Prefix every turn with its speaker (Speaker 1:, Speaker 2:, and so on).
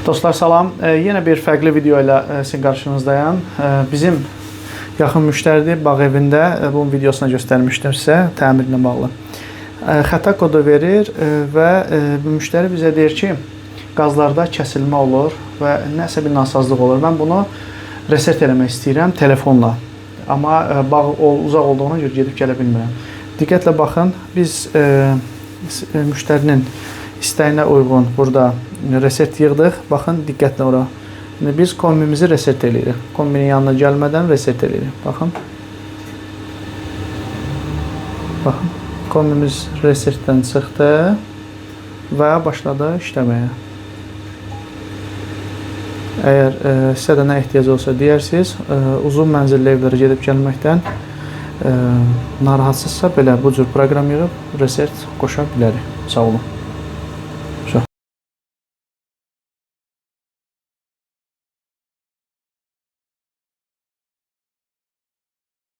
Speaker 1: Dostlar salam. Yenə bir fərqli video ilə sizin qarşınızdayım. Bizim yaxın müştəridir, bağ evində bunun videosuna göstərmişdim sizə təmirlə bağlı. Xəta kodu verir və müştəri bizə deyir ki, qazlarda kəsilmə olur və nəsə bir nasazlıq olur. Mən bunu reset eləmək istəyirəm telefonla. Amma bağ uzaq olduğuna görə gedib gələ bilmirəm. Diqqətlə baxın, biz müştərinin istəyinə uyğun burada reset yığdıq. Baxın, diqqətlə ora. Biz kombimizi reset eləyirik. Kombinin yanına gəlmədən reset eləyirik. Baxın. Baxın. Kombimiz resetdən çıxdı və başladı işləməyə. Əgər sizə də nə ehtiyac olsa deyirsiniz, uzun mənzilli evlərə gedib gəlməkdən narahatsızsa belə bu cür proqram yığıb reset qoşa bilərik. Sağ olun.